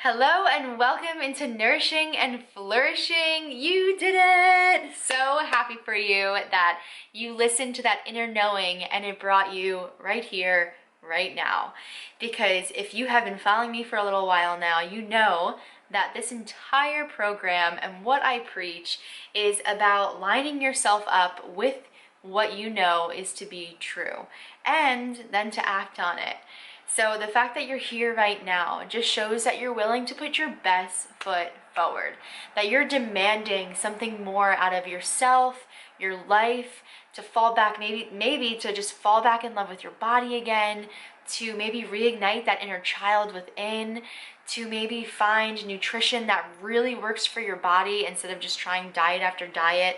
Hello and welcome into Nourishing and Flourishing. You did it! So happy for you that you listened to that inner knowing and it brought you right here, right now. Because if you have been following me for a little while now, you know that this entire program and what I preach is about lining yourself up with what you know is to be true and then to act on it. So the fact that you're here right now just shows that you're willing to put your best foot forward, that you're demanding something more out of yourself, your life, to fall back, maybe to just fall back in love with your body again, to maybe reignite that inner child within, to maybe find nutrition that really works for your body instead of just trying diet after diet.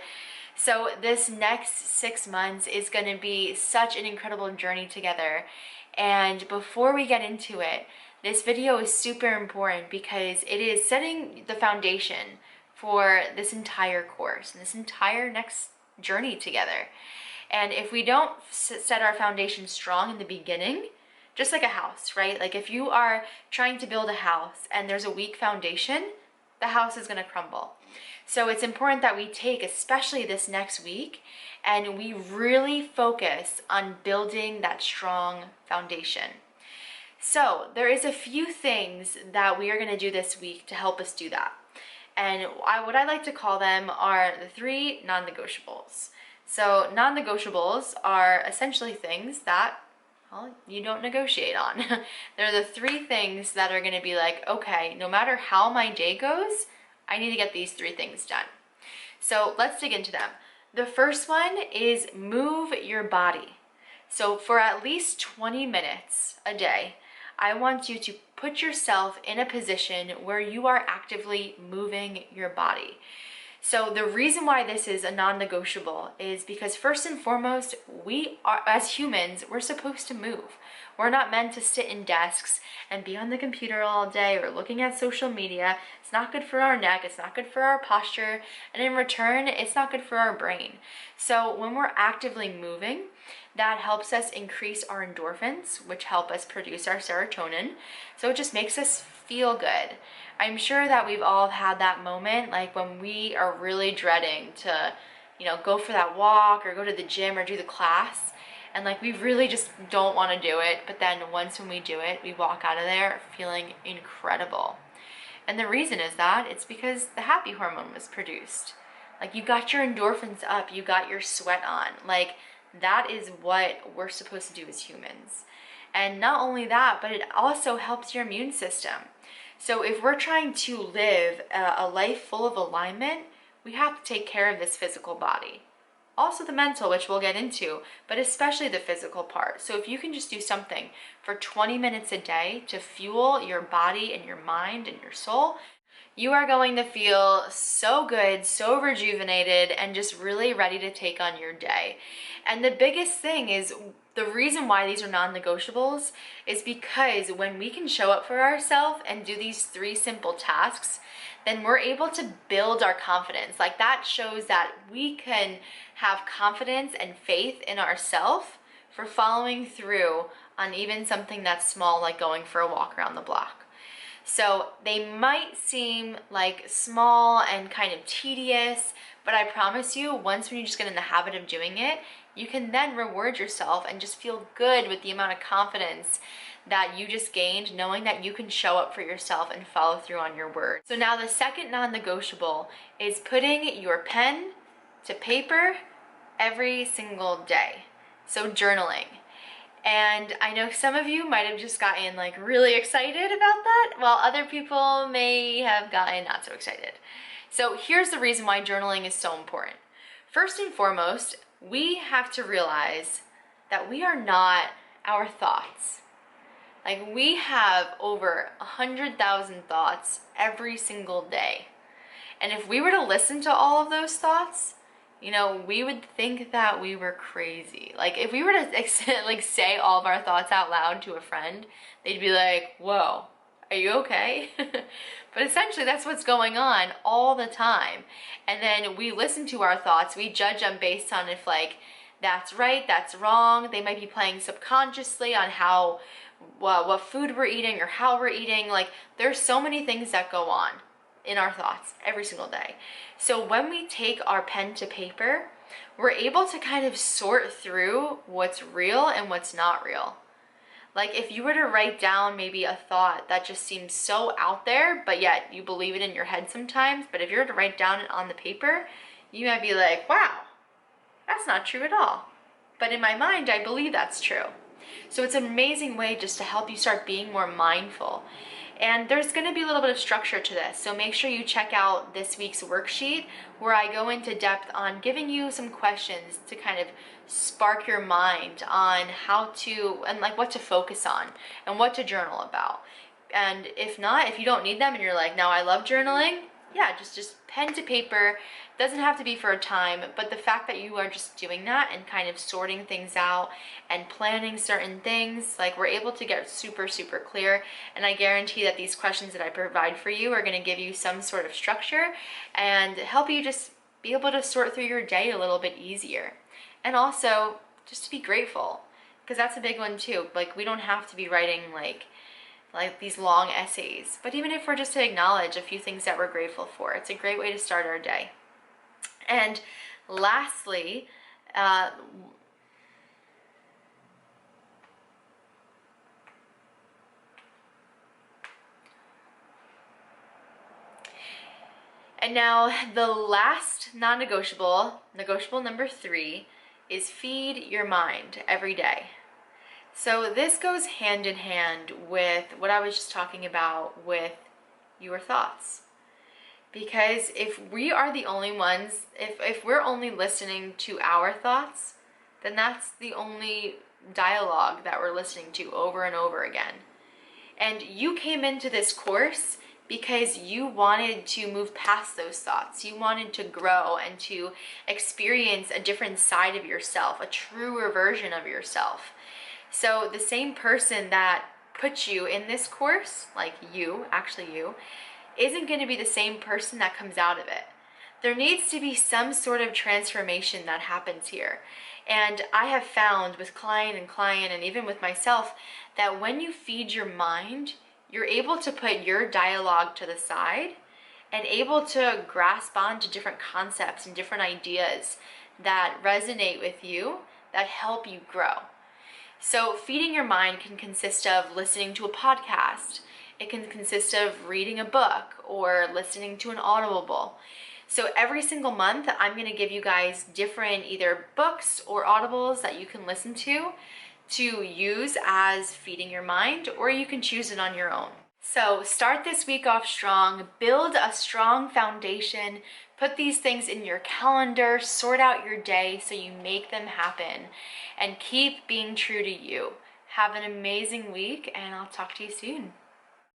So this next 6 months is going to be such an incredible journey together. And before we get into it, this video is super important because it is setting the foundation for this entire course and this entire next journey together. And if we don't set our foundation strong in the beginning, just like a house, right? Like if you are trying to build a house and there's a weak foundation, the house is going to crumble. So it's important that we take, especially this next week, and we really focus on building that strong foundation. So there is a few things that we are going to do this week to help us do that. And what I like to call them are the 3 non-negotiables. So non-negotiables are essentially things that, well, you don't negotiate on. They're the 3 things that are going to be like, okay, no matter how my day goes, I need to get these 3 things done. So let's dig into them. The first one is move your body. So for at least 20 minutes a day, I want you to put yourself in a position where you are actively moving your body. So the reason why this is a non-negotiable is because first and foremost, we are, as humans, we're supposed to move. We're not meant to sit in desks and be on the computer all day or looking at social media. It's not good for our neck, it's not good for our posture, and in return, it's not good for our brain. So when we're actively moving, that helps us increase our endorphins, which help us produce our serotonin. So it just makes us feel good. I'm sure that we've all had that moment, like when we are really dreading to, go for that walk or go to the gym or do the class. And like we really just don't want to do it, but then when we do it, we walk out of there feeling incredible. And the reason is that it's because the happy hormone was produced. Like you got your endorphins up, you got your sweat on. Like that is what we're supposed to do as humans. And not only that, but it also helps your immune system. So if we're trying to live a life full of alignment, we have to take care of this physical body. Also the mental, which we'll get into, but especially the physical part. So if you can just do something for 20 minutes a day to fuel your body and your mind and your soul, you are going to feel so good, so rejuvenated, and just really ready to take on your day. And the biggest thing is, the reason why these are non-negotiables is because when we can show up for ourselves and do these 3 simple tasks, then we're able to build our confidence. Like that shows that we can have confidence and faith in ourselves for following through on even something that's small, like going for a walk around the block. So they might seem like small and kind of tedious, but I promise you, once when you just get in the habit of doing it, you can then reward yourself and just feel good with the amount of confidence that you just gained, knowing that you can show up for yourself and follow through on your word. So now the second non-negotiable is putting your pen to paper every single day. So journaling. And I know some of you might have just gotten like really excited about that, while other people may have gotten not so excited. So here's the reason why journaling is so important. First and foremost, we have to realize that we are not our thoughts. Like we have over 100,000 thoughts every single day. And if we were to listen to all of those thoughts, we would think that we were crazy. Like if we were to say all of our thoughts out loud to a friend, they'd be like, whoa, are you okay? But essentially that's what's going on all the time. And then we listen to our thoughts, we judge them based on if like that's right, that's wrong. They might be playing subconsciously on how what food we're eating or how we're eating. Like, there's so many things that go on in our thoughts every single day. So when we take our pen to paper, we're able to kind of sort through what's real and what's not real. Like, if you were to write down maybe a thought that just seems so out there, but yet you believe it in your head sometimes, but if you were to write down it on the paper, you might be like, wow, that's not true at all. But in my mind, I believe that's true. So it's an amazing way just to help you start being more mindful. And there's going to be a little bit of structure to this. So make sure you check out this week's worksheet where I go into depth on giving you some questions to kind of spark your mind on how to, and like what to focus on and what to journal about. And if not, if you don't need them and you're like, no, I love journaling, yeah, just pen to paper. Doesn't have to be for a time, but the fact that you are just doing that and kind of sorting things out and planning certain things, like, we're able to get super, super clear. And I guarantee that these questions that I provide for you are going to give you some sort of structure and help you just be able to sort through your day a little bit easier. And also just to be grateful, because that's a big one too. Like, we don't have to be writing like these long essays, but even if we're just to acknowledge a few things that we're grateful for, it's a great way to start our day. And lastly, and now the last non-negotiable, negotiable number 3, is feed your mind every day. So this goes hand in hand with what I was just talking about with your thoughts. Because if we are the only ones, if we're only listening to our thoughts, then that's the only dialogue that we're listening to over and over again. And you came into this course because you wanted to move past those thoughts. You wanted to grow and to experience a different side of yourself, a truer version of yourself. So the same person that put you in this course, like you, actually you, isn't going to be the same person that comes out of it. There needs to be some sort of transformation that happens here. And I have found with client and even with myself that when you feed your mind, you're able to put your dialogue to the side and able to grasp onto different concepts and different ideas that resonate with you, that help you grow. So feeding your mind can consist of listening to a podcast. It can consist of reading a book or listening to an audible. So every single month, I'm going to give you guys different either books or audibles that you can listen to use as feeding your mind, or you can choose it on your own. So start this week off strong, build a strong foundation, put these things in your calendar, sort out your day so you make them happen, and keep being true to you. Have an amazing week, and I'll talk to you soon.